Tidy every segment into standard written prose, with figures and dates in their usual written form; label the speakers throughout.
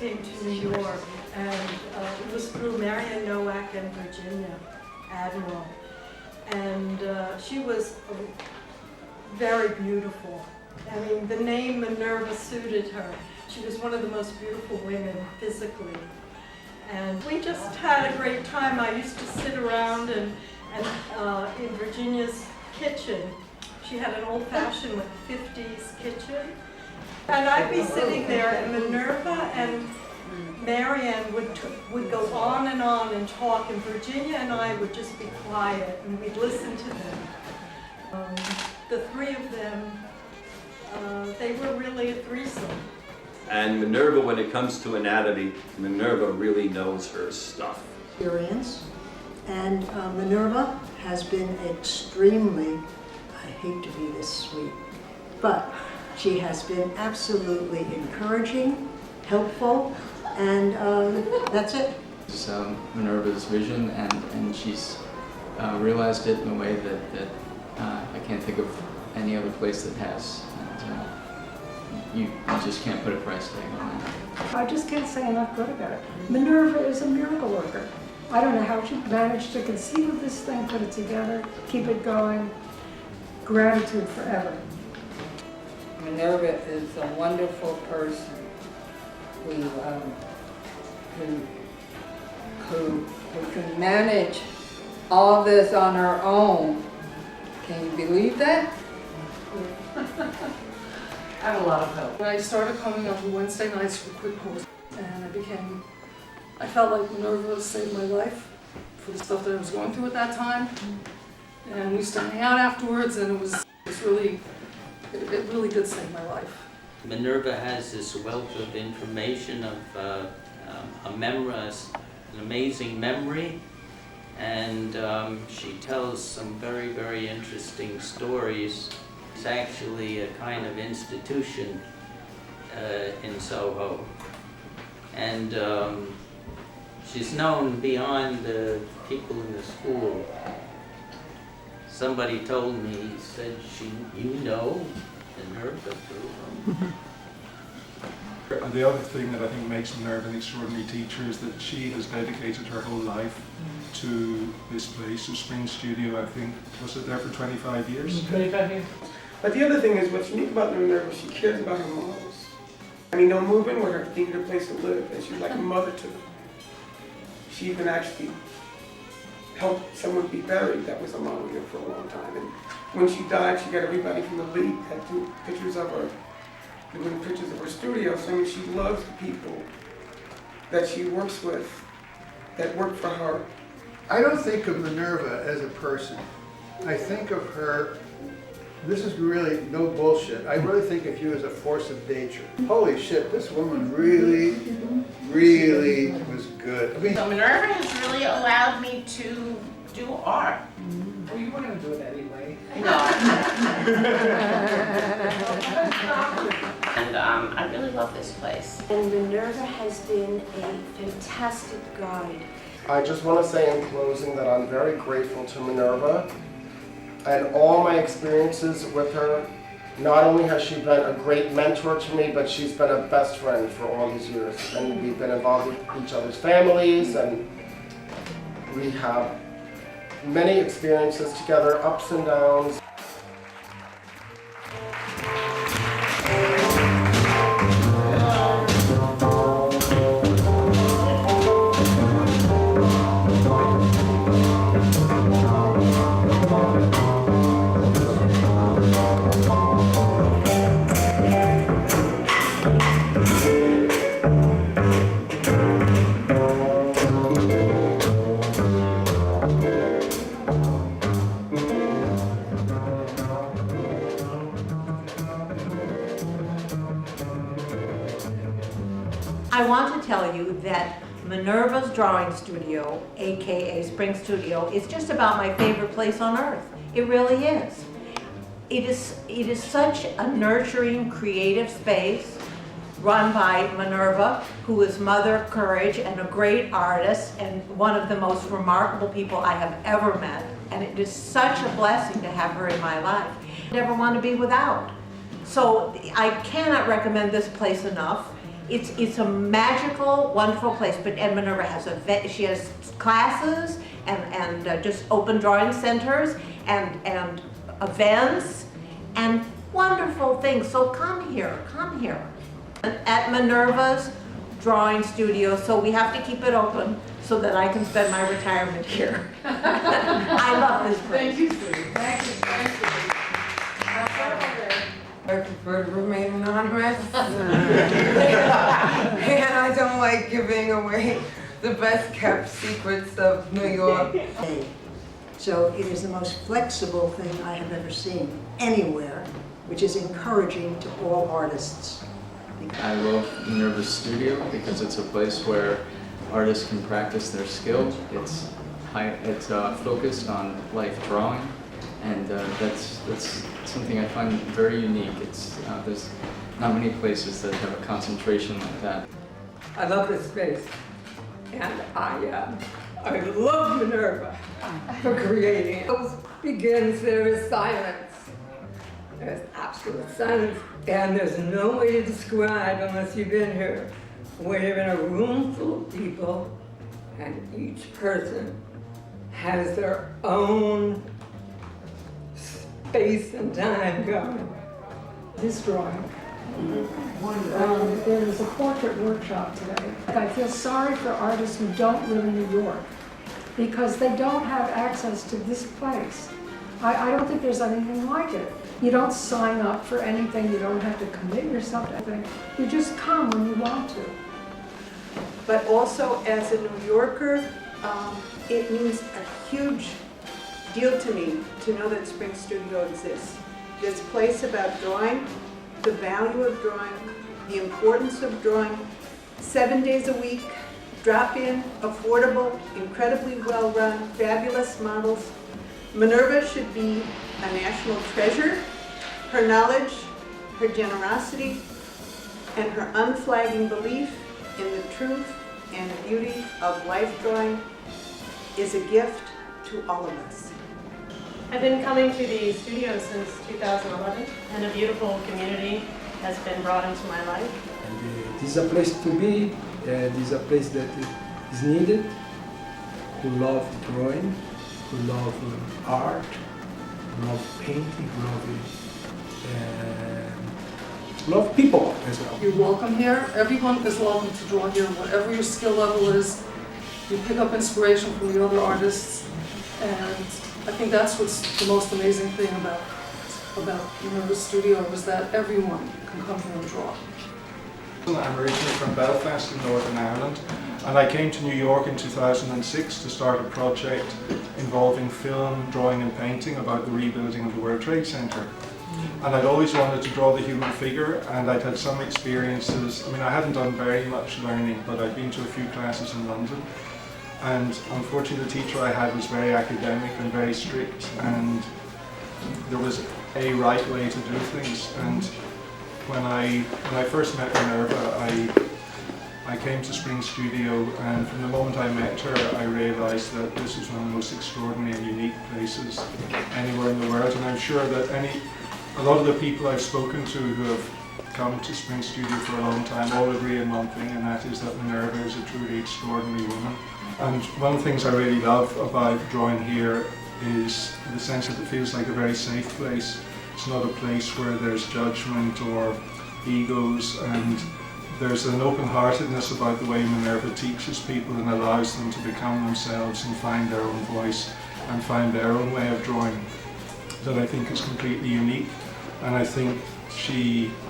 Speaker 1: came to New York, and it was through Marian Nowak and Virginia Admiral. And she was very beautiful. I mean, the name Minerva suited her. She was one of the most beautiful women physically. And we just had a great time. I used to sit around and in Virginia's kitchen. She had an old-fashioned 50s kitchen. And I'd be sitting there, and Minerva and Marianne would go on and talk, and Virginia and I would just be quiet, and we'd listen to them. The three of them, they were really a threesome.
Speaker 2: And Minerva, when it comes to anatomy, Minerva really knows her stuff.
Speaker 3: Experience, and Minerva has been extremely, I hate to be this sweet, but she has been absolutely encouraging, helpful, and that's it.
Speaker 4: It's Minerva's vision, and she's realized it in a way that I can't think of any other place that has. And, you just can't put a price tag on that.
Speaker 5: I just can't say enough good about it. Minerva is a miracle worker. I don't know how she managed to conceive of this thing, put it together, keep it going. Gratitude forever.
Speaker 6: Minerva is a wonderful person who can manage all this on her own. Can you believe that?
Speaker 7: I have a lot of help.
Speaker 8: When I started coming on Wednesday nights for Quick Course, and I felt like Minerva saved my life for the stuff that I was going through at that time. And we used to hang out afterwards, and it really did save my life.
Speaker 9: Minerva has this wealth of information, of an amazing memory, and she tells some very, very interesting stories. It's actually a kind of institution in Soho, and she's known beyond the people in the school. Somebody told me, he said, you know Minerva Durham.
Speaker 10: And the other thing that I think makes Minerva an extraordinary teacher is that she has dedicated her whole life to this place, to Spring Studio. I think, was it there for 25 years?
Speaker 7: 25 years.
Speaker 11: But the other thing is, what's unique about Minerva, she cares about her models. I mean, they'll move in with her, they need a place to live, and she's like a mother to them. She even actually helped someone be buried that was a model here for a long time. And when she died, she got everybody from the league that do pictures of her, doing pictures of her studio. So I mean, she loves the people that she works with, that work for her.
Speaker 12: I don't think of Minerva as a person. I think of her, this is really no bullshit, I really think of you as a force of nature. Holy shit, this woman really, really was good. I mean,
Speaker 7: So Minerva has really allowed me to do art.
Speaker 5: Well, you were going to do it anyway.
Speaker 7: No. And I really love this place.
Speaker 13: And Minerva has been a fantastic guide.
Speaker 14: I just want to say in closing that I'm very grateful to Minerva and all my experiences with her. Not only has she been a great mentor to me, but she's been a best friend for all these years. And we've been involved with each other's families, and we have many experiences together, ups and downs.
Speaker 15: I want to tell you that Minerva's Drawing Studio, aka Spring Studio, is just about my favorite place on earth. It really is. It is such a nurturing, creative space run by Minerva, who is Mother of Courage and a great artist and one of the most remarkable people I have ever met. And it is such a blessing to have her in my life. I never want to be without. So I cannot recommend this place enough. It's a magical, wonderful place. But and Minerva has she has classes and just open drawing centers and events and wonderful things. So come here. At Minerva's drawing studio, so we have to keep it open so that I can spend my retirement here. I love this place.
Speaker 6: Thank you, Sue. Thank you.
Speaker 16: I prefer to remain anonymous. And I don't like giving away the best kept secrets of New York.
Speaker 3: So it is the most flexible thing I have ever seen anywhere, which is encouraging to all artists.
Speaker 4: I love Minerva's studio because it's a place where artists can practice their skill. It's focused on life drawing, and that's something I find very unique. There's not many places that have a concentration like that.
Speaker 16: I love this space, and I love Minerva for creating it. It begins, there is silence. There's absolute silence, and there's no way to describe unless you've been here. When you're in a room full of people, and each person has their own space and time going.
Speaker 5: This drawing. There was a portrait workshop today. I feel sorry for artists who don't live in New York because they don't have access to this place. I don't think there's anything like it. You don't sign up for anything. You don't have to commit yourself to anything. You just come when you want to.
Speaker 17: But also as a New Yorker, it means a huge deal to me to know that Spring Studio exists. This place about drawing, the value of drawing, the importance of drawing, 7 days a week, drop-in, affordable, incredibly well-run, fabulous models. Minerva should be a national treasure. Her knowledge, her generosity, and her unflagging belief in the truth and beauty of life drawing is a gift to all of us.
Speaker 18: I've been coming to the studio since 2011, and a beautiful community has been brought into my life.
Speaker 19: And, this is a place to be, this is a place that is needed, who love drawing, who love art, who love painting, who love people as well.
Speaker 8: You're welcome here. Everyone is welcome to draw here, whatever your skill level is. You pick up inspiration from the other artists, and I think that's what's the most amazing thing about Minerva's studio, is that everyone can come here and draw.
Speaker 10: I'm originally from Belfast in Northern Ireland, and I came to New York in 2006 to start a project involving film, drawing and painting about the rebuilding of the World Trade Center. And I'd always wanted to draw the human figure, and I'd had some experiences. I mean, I hadn't done very much learning, but I'd been to a few classes in London. And unfortunately, the teacher I had was very academic and very strict, and there was a right way to do things. And when I first met Minerva, I came to Spring Studio, and from the moment I met her, I realised that this was one of the most extraordinary and unique places anywhere in the world. And I'm sure that a lot of the people I've spoken to who have come to Spring Studio for a long time all agree on one thing, and that is that Minerva is a truly extraordinary woman. And one of the things I really love about drawing here is the sense that it feels like a very safe place. It's not a place where there's judgment or egos, and there's an open-heartedness about the way Minerva teaches people and allows them to become themselves and find their own voice and find their own way of drawing that I think is completely unique. And I think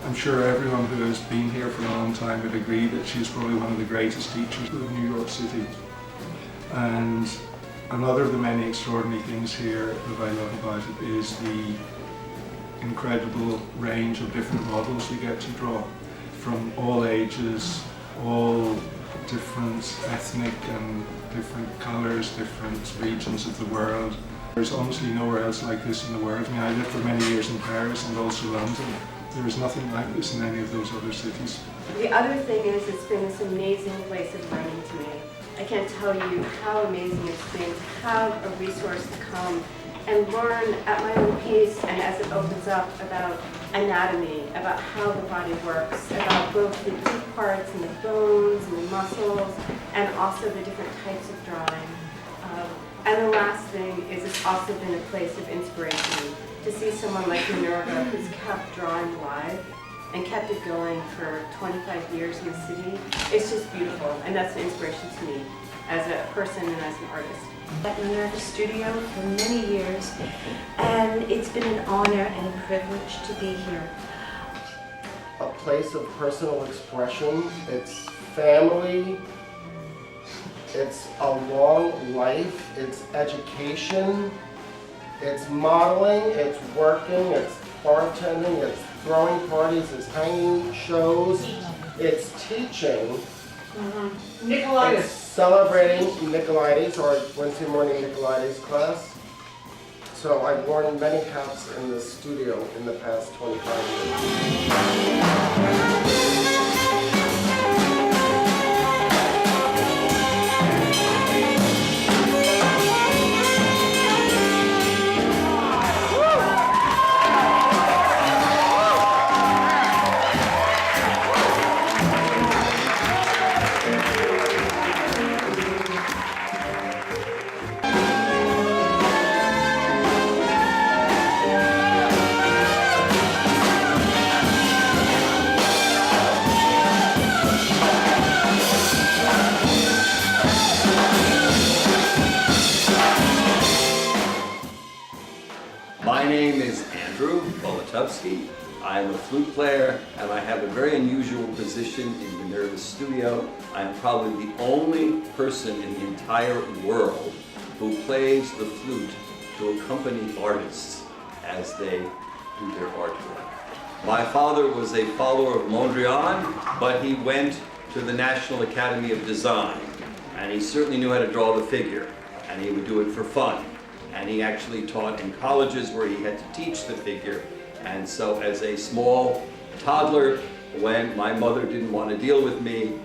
Speaker 10: I'm sure everyone who has been here for a long time would agree that she's probably one of the greatest teachers of New York City. And another of the many extraordinary things here that I love about it is the incredible range of different models we get to draw from all ages, all different ethnic and different colours, different regions of the world. There's honestly nowhere else like this in the world. I mean, I lived for many years in Paris and also London. There is nothing like this in any of those other cities.
Speaker 18: The other thing is, it's been this amazing place of learning to me. I can't tell you how amazing it's been to have a resource to come and learn at my own pace, and as it opens up, about
Speaker 13: anatomy, about how the body works, about both the deep parts and the bones and the muscles, and also the different types of drawing. And the last thing is it's also been a place of inspiration to see someone like Minerva who's kept drawing live and kept it going for 25 years in the city. It's just beautiful, and that's an inspiration to me as a person and as an artist.
Speaker 15: At Minerva Studio for many years, and it's been an honor and a privilege to be here.
Speaker 14: A place of personal expression. It's family. It's a long life. It's education. It's modeling. It's working. It's bartending. It's throwing parties. It's hanging shows. It's teaching. It's celebrating Nicolaides, or Wednesday morning Nicolaides class. So I've worn many hats in the studio in the past 25 years.
Speaker 2: My name is Andrew Bolotovsky. I'm a flute player, and I have a very unusual position in Minerva's studio. I'm probably the only person in the entire world who plays the flute to accompany artists as they do their artwork. My father was a follower of Mondrian, but he went to the National Academy of Design, and he certainly knew how to draw the figure, and he would do it for fun. And he actually taught in colleges where he had to teach the figure. And so as a small toddler, when my mother didn't want to deal with me,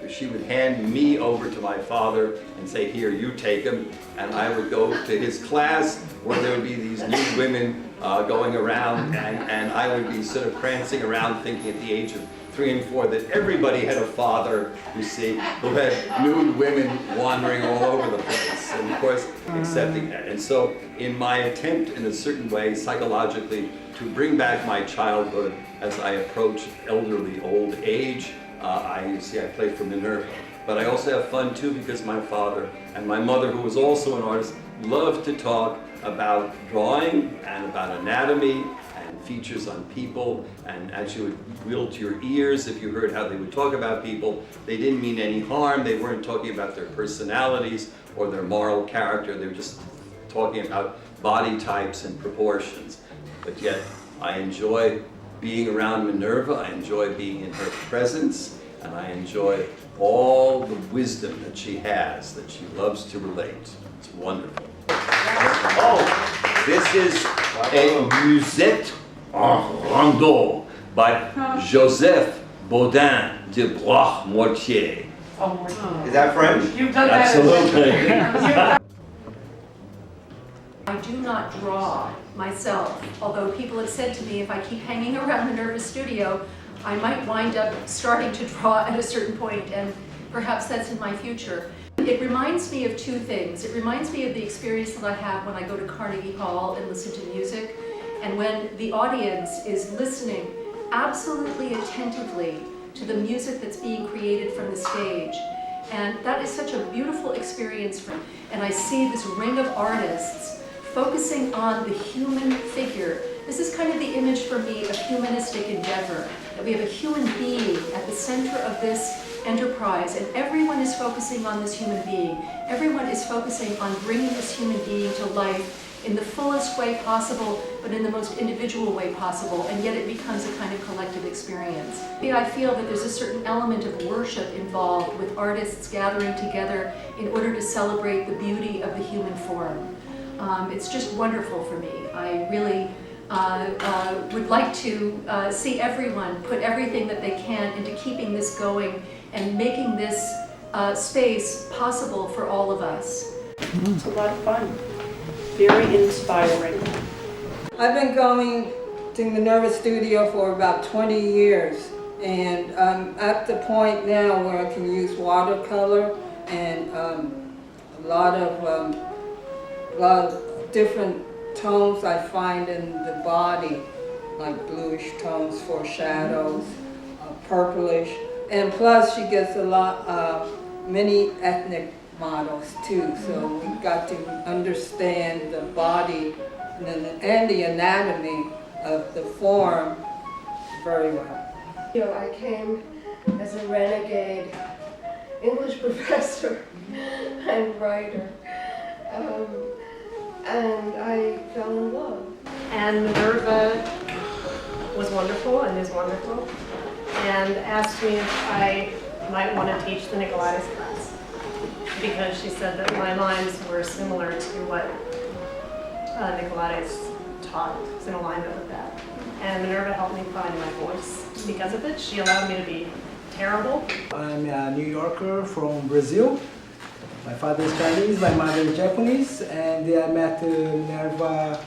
Speaker 2: she would hand me over to my father and say, here, you take him. And I would go to his class where there would be these nude women going around, and I would be sort of prancing around thinking at the age of 3 and 4 that everybody had a father, you see, who had nude women wandering all over the place, and of course accepting that. And so in my attempt in a certain way psychologically to bring back my childhood as I approach elderly old age, I play for Minerva. But I also have fun too because my father and my mother, who was also an artist, loved to talk about drawing and about anatomy and features on people, and actually would wilt your ears if you heard how they would talk about people. They didn't mean any harm. They weren't talking about their personalities or their moral character. They were just talking about body types and proportions. But yet, I enjoy being around Minerva. I enjoy being in her presence, and I enjoy all the wisdom that she has, that she loves to relate. It's wonderful. Oh, this is a musette en rondeau by Joseph Baudin de Bloch-Mortier.
Speaker 20: Is that French?
Speaker 2: You've done that. Absolutely.
Speaker 21: I do not draw myself, although people have said to me if I keep hanging around Minerva Studio, I might wind up starting to draw at a certain point, and perhaps that's in my future. It reminds me of two things. It reminds me of the experience that I have when I go to Carnegie Hall and listen to music, and when the audience is listening absolutely attentively to the music that's being created from the stage. And that is such a beautiful experience for me. And I see this ring of artists focusing on the human figure. This is kind of the image for me of humanistic endeavor, that we have a human being at the center of this enterprise, and everyone is focusing on this human being. Everyone is focusing on bringing this human being to life in the fullest way possible, but in the most individual way possible, and yet it becomes a kind of collective experience. I feel that there's a certain element of worship involved with artists gathering together in order to celebrate the beauty of the human form. It's just wonderful for me. I really would like to see everyone put everything that they can into keeping this going and making this space possible for all of us.
Speaker 17: It's a lot of fun. Very inspiring.
Speaker 6: I've been going to Minerva Studio for about 20 years. And I'm at the point now where I can use watercolor and a lot of different tones I find in the body, like bluish tones for shadows, purplish. And plus she gets a lot many ethnic models too, so we got to understand the body and the anatomy of the form very well.
Speaker 1: I came as a renegade English professor and writer, and I fell in love.
Speaker 18: And Minerva was wonderful and is wonderful, and asked me if I might want to teach the Nicolaitis class, because she said that my lines were similar to what Nicolaitis taught, was in alignment with that. And Minerva helped me find my voice because of it. She allowed me to be terrible.
Speaker 19: I'm a New Yorker from Brazil. My father is Chinese, my mother is Japanese, and I met Minerva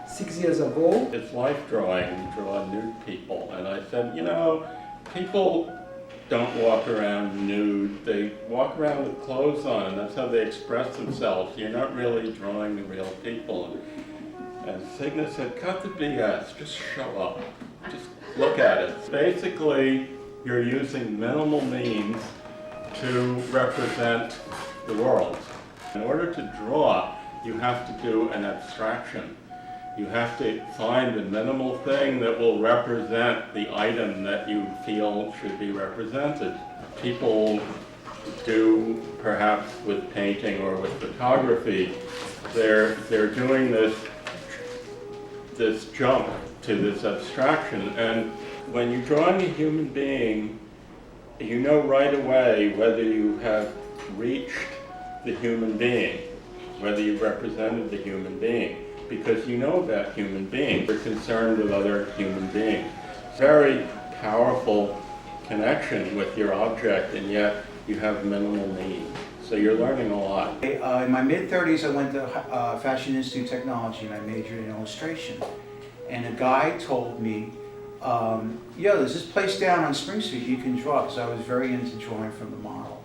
Speaker 19: 6 years ago.
Speaker 22: It's life drawing, you draw nude people, and I said, you know, people don't walk around nude, they walk around with clothes on, and that's how they express themselves. You're not really drawing the real people. And Signa said, cut the BS, just show up, just look at it. Basically, you're using minimal means to represent the world. In order to draw, you have to do an abstraction. You have to find a minimal thing that will represent the item that you feel should be represented. People do, perhaps with painting or with photography, they're doing this jump to this abstraction, and when you're drawing a human being, you know right away whether you have reached the human being, whether you've represented the human being, because you know that human being. You're concerned with other human beings. Very powerful connection with your object, and yet you have minimal need. So you're learning a lot.
Speaker 23: In my mid-30s, I went to Fashion Institute Technology and I majored in illustration. And a guy told me, yo, there's this place down on Spring Street you can draw, because I was very into drawing from the model.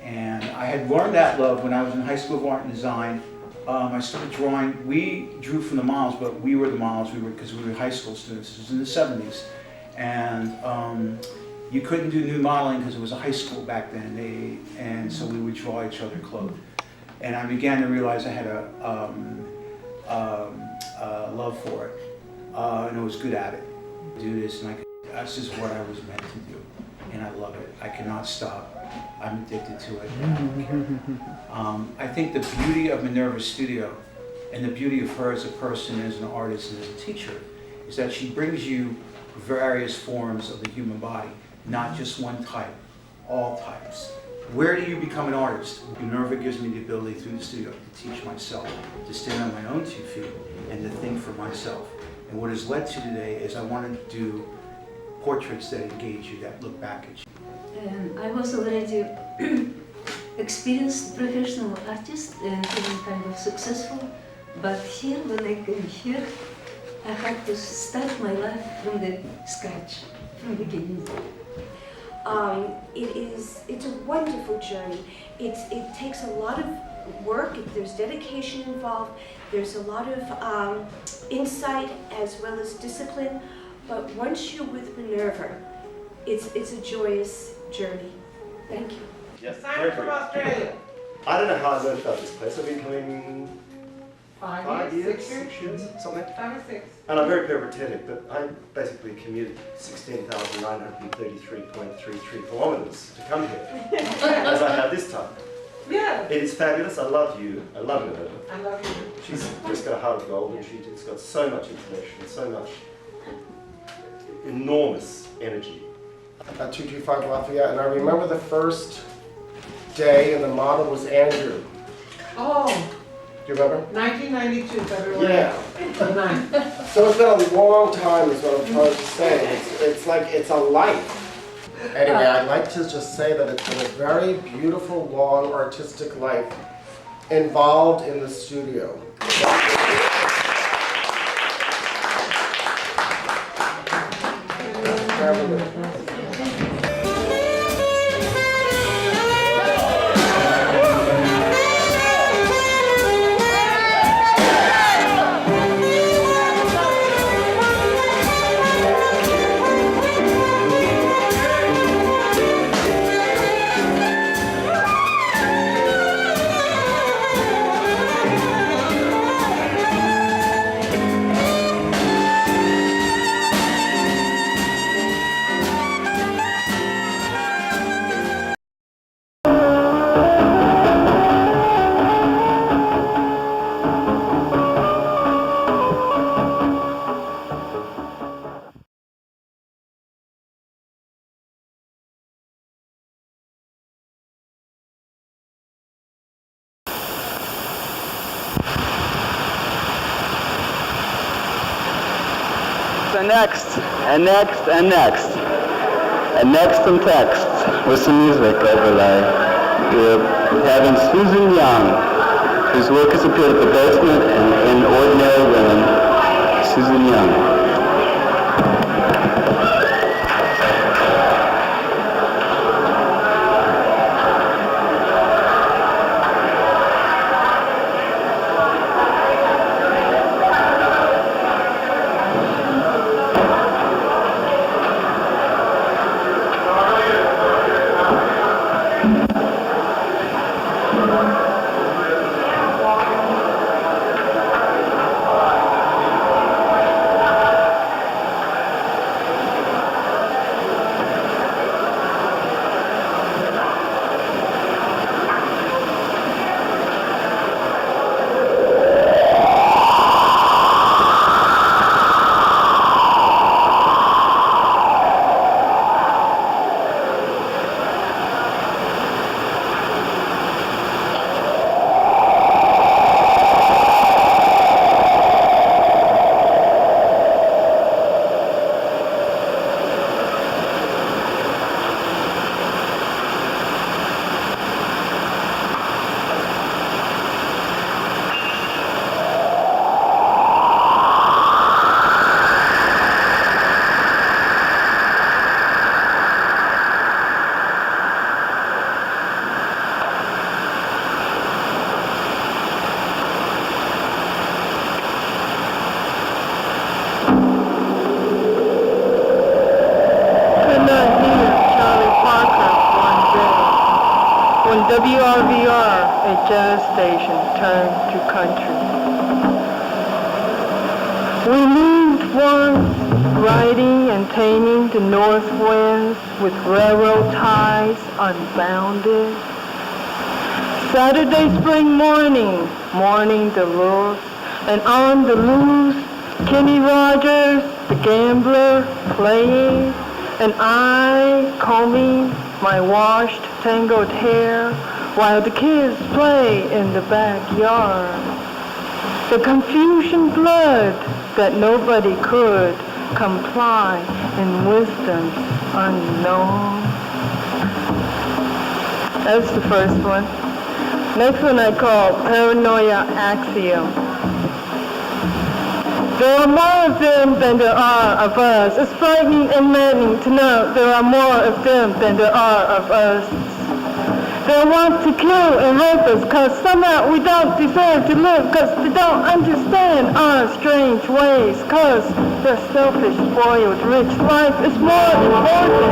Speaker 23: And I had learned that love when I was in high school of art and design. I started drawing. We drew from the models, but we were the models because we were high school students. This was in the 70s. And you couldn't do nude modeling because it was a high school back then, and so we would draw each other clothed. And I began to realize I had a love for it, and I was good at it. Do this, and that's just what I was meant to do, and I love it. I cannot stop. I'm addicted to it. And I don't care. I think the beauty of Minerva Studio, and the beauty of her as a person, as an artist, and as a teacher, is that she brings you various forms of the human body. Not just one type, all types. Where do you become an artist? Minerva gives me the ability through the studio to teach myself, to stand on my own 2 feet, and to think for myself. And what has led to today is I wanted to do portraits that engage you, that look back at you.
Speaker 24: I was already experienced professional artist and kind of successful, but here, when I came here, I had to start my life from the scratch, from the beginning.
Speaker 13: It's a wonderful journey. It takes a lot of work. There's dedication involved. There's a lot of insight as well as discipline. But once you're with Minerva, it's a joyous journey. Thank you.
Speaker 25: Yes,
Speaker 11: Simon from Australia.
Speaker 25: I don't know how I learned about this place. I've been coming
Speaker 11: 5 years,
Speaker 25: 6 years, something.
Speaker 11: 5 or 6.
Speaker 25: And I'm very peripatetic, but I basically commuted 16,933.33 kilometers to come here, as I have this time.
Speaker 11: Yeah.
Speaker 25: It is fabulous. I love you. I love Minerva.
Speaker 11: I love you.
Speaker 25: She's just got a heart of gold, and she's got so much information, so much enormous energy.
Speaker 14: At 225 Lafayette, and I remember the first day, and the model was Andrew.
Speaker 11: Oh.
Speaker 14: Do you remember?
Speaker 11: 1992, February.
Speaker 14: Yeah.
Speaker 11: 9th.
Speaker 14: So it's been a long time, is what I'm trying to say. It's like, it's a life. Anyway, I'd like to just say that it's been a very beautiful, long, artistic life involved in the studio. Minerva Durham.
Speaker 3: The next, and next, and next, and next some text with some music overlay. We're having Susan Young, whose work has appeared at the Basement and in Ordinary Women. Susan Young.
Speaker 4: WRVR, a jazz station, turned to country. We moved once, riding and taming the north winds with railroad ties unbounded. Saturday spring morning Duluth, and on the loose, Kenny Rogers, the gambler, playing, and I combing my washed, tangled hair while the kids play in the backyard. The confusion blood that nobody could comply in wisdom unknown. That's the first one. Next one I call Paranoia Axiom. There are more of them than there are of us. It's frightening and maddening to know there are more of them than there are of us. They want to kill and rape us because somehow we don't deserve to live, because they don't understand our strange ways, because their selfish, spoiled, rich life is more important.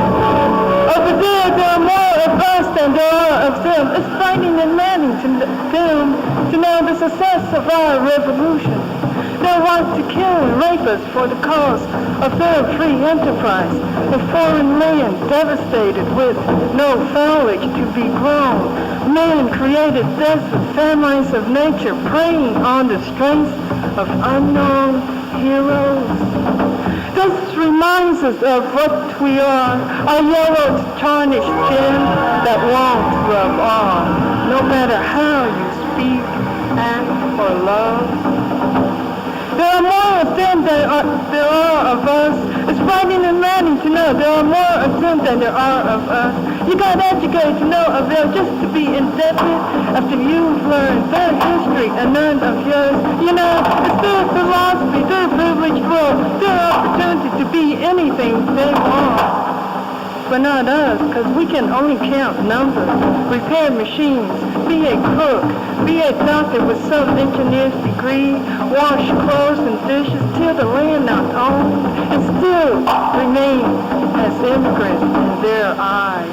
Speaker 4: Over there are more of us than there are of them. It's frightening and maddening to them to know the success of our revolution. They want to kill and rape us for the cause of their free enterprise, a foreign land devastated with no foliage to be grown. Man created desert families of nature preying on the strength of unknown heroes. This reminds us of what we are, a yellowed, tarnished gem that won't rub off, no matter how you speak, act, or love. There are more of them than there are of us. It's frightening and maddening to know there are more of them than there are of us. You got educated to no avail just to be indebted after you've learned their history and none of yours. You know, it's their philosophy, their privileged world, their opportunity to be anything they want. But not us, because we can only count numbers, repair machines, be a cook, be a doctor with some engineer's degree, wash clothes and dishes till the land not owned, and still remain as immigrants in their eyes.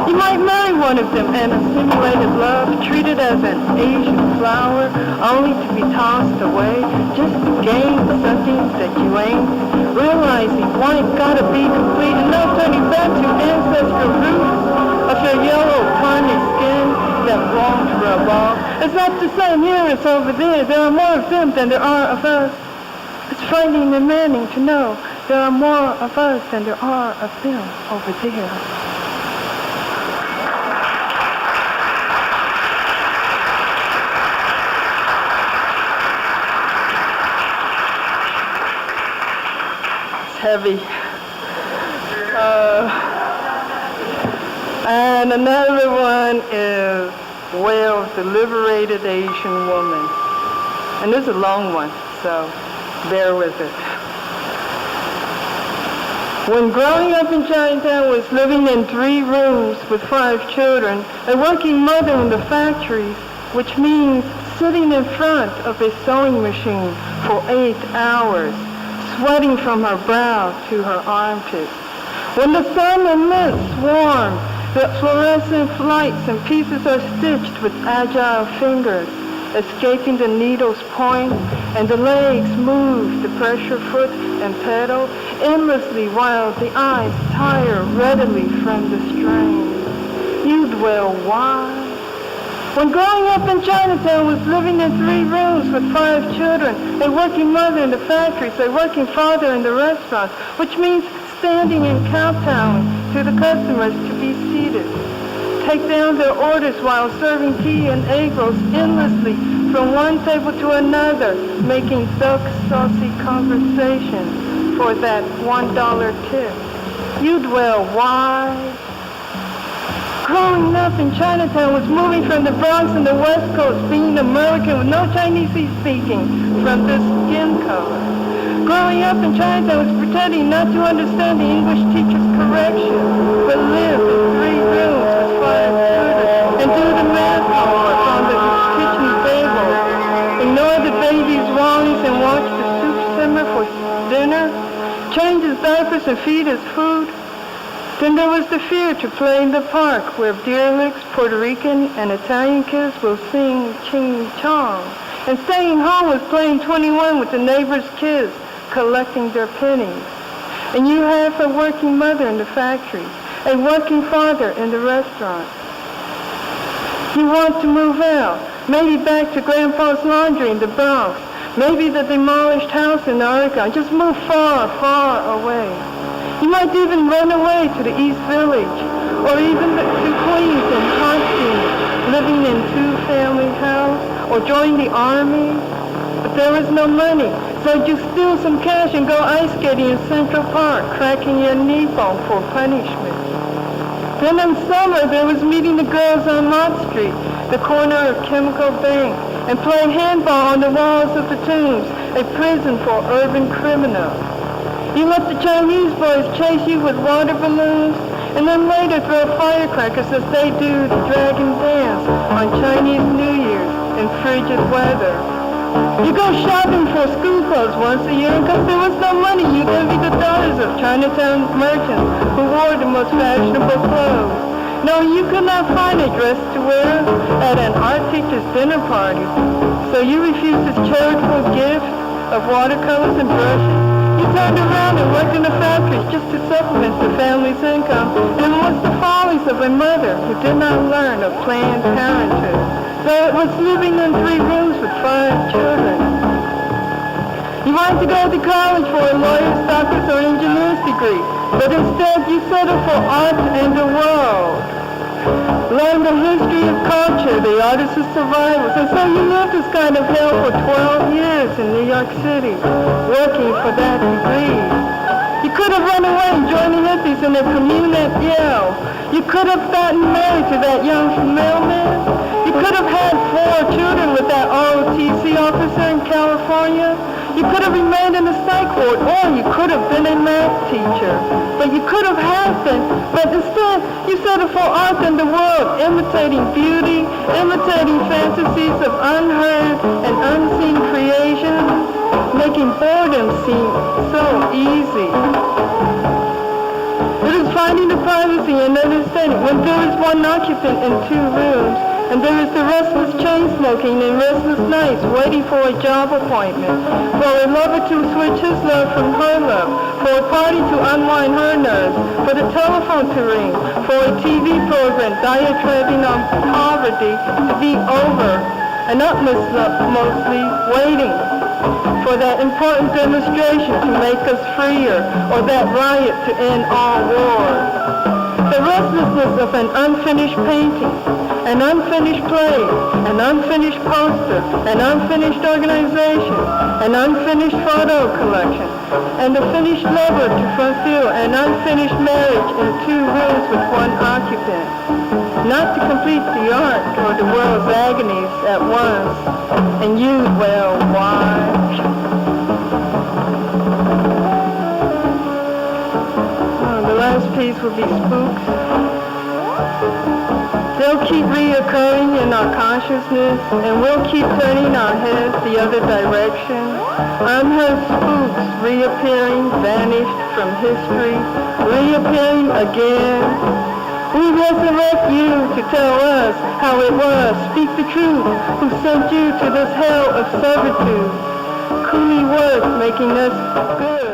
Speaker 4: You might marry one of them and simulated love, treated as an Asian flower, only to be tossed away just to gain something that you ain't, realizing white gotta be complete and no turning back to ancestral roots of your yellow tawny skin that won't rub off. It's not the same here as over there. There are more of them than there are of us. It's frightening and maddening to know there are more of us than there are of them over there. Heavy. And another one is Wales, the liberated Asian woman. And this is a long one, so bear with it. When growing up in Chinatown, I was living in 3 rooms with 5 children, a working mother in the factories, which means sitting in front of a sewing machine for 8 hours, sweating from her brow to her armpits. When the sun emits warm, the fluorescent lights and pieces are stitched with agile fingers, escaping the needle's point, and the legs move the pressure foot and pedal endlessly while the eyes tire readily from the strain. You dwell why? When growing up in Chinatown, I was living in 3 rooms with 5 children, a working mother in the factories, a working father in the restaurants, which means standing and kowtowing to the customers to be seated. Take down their orders while serving tea and egg rolls endlessly from one table to another, making duck saucy conversation for that $1 tip. You dwell wide. Growing up in Chinatown was moving from the Bronx and the West Coast, being American with no Chinese speaking from this skin color. Growing up in Chinatown was pretending not to understand the English teacher's correction, but live in 3 rooms with 5 children and do the math homework on the kitchen table. Ignore the baby's worries and watch the soup simmer for dinner. Change his diapers and feed his food. Then there was the fear to play in the park where derelicts, Puerto Rican and Italian kids will sing ching chong. And staying home was playing 21 with the neighbor's kids, collecting their pennies. And you have a working mother in the factory, a working father in the restaurant. You want to move out, maybe back to Grandpa's laundry in the Bronx, maybe the demolished house in Oregon. Just move far, far away. You might even run away to the East Village, or even to Queens and Hartford, living in 2-family house, or join the army. But there was no money, so you steal some cash and go ice skating in Central Park, cracking your knee bone for punishment. Then in summer, there was meeting the girls on Mott Street, the corner of Chemical Bank, and playing handball on the walls of the tombs, a prison for urban criminals. You let the Chinese boys chase you with water balloons, and then later throw firecrackers as they do the dragon dance on Chinese New Year's in frigid weather. You go shopping for school clothes once a year, and because there was no money, you envy the daughters of Chinatown merchants who wore the most fashionable clothes. No, you could not find a dress to wear at an art teacher's dinner party, so you refused his charitable gift of watercolors and brushes. You turned around and worked in the factories just to supplement the family's income, and it was the follies of a mother who did not learn of Planned Parenthood. So it was living in 3 rooms with 5 children. You wanted to go to college for a lawyer's, doctor's, or engineer's degree, but instead you settled for art and the world. Learn the history of culture, the artists of survivals, and so you lived this kind of hell for 12 years in New York City, working for that degree. You could have run away and joined the hippies in their commune at Yale. You could have gotten married to that young mailman. You could have had 4 children with that ROTC officer in California. You could have remained in the psych ward, or you could have been a math teacher. But you could have had them. But instead, you settled for art in the world, imitating beauty, imitating fantasies of unheard and unseen creations, making boredom seem so easy. It is finding the privacy and understanding when there is one occupant in 2 rooms, and there is the restless chain smoking and restless nights waiting for a job appointment, for a lover to switch his love from her love, for a party to unwind her nerves, for the telephone to ring, for a TV program diatribing on poverty to be over, and not mostly waiting for that important demonstration to make us freer, or that riot to end all wars. The restlessness of an unfinished painting, an unfinished play, an unfinished poster, an unfinished organization, an unfinished photo collection, and the finished lover to fulfill an unfinished marriage in 2 rooms with 1 occupant. Not to complete the art or the world's agonies at once, and you, well, why? The last piece will be spooks. They'll keep reoccurring in our consciousness, and we'll keep turning our heads the other direction. Unheard spooks reappearing, vanished from history, reappearing again. We resurrect you to tell us how it was. Speak the truth, who sent you to this hell of servitude. Coolly work making us good.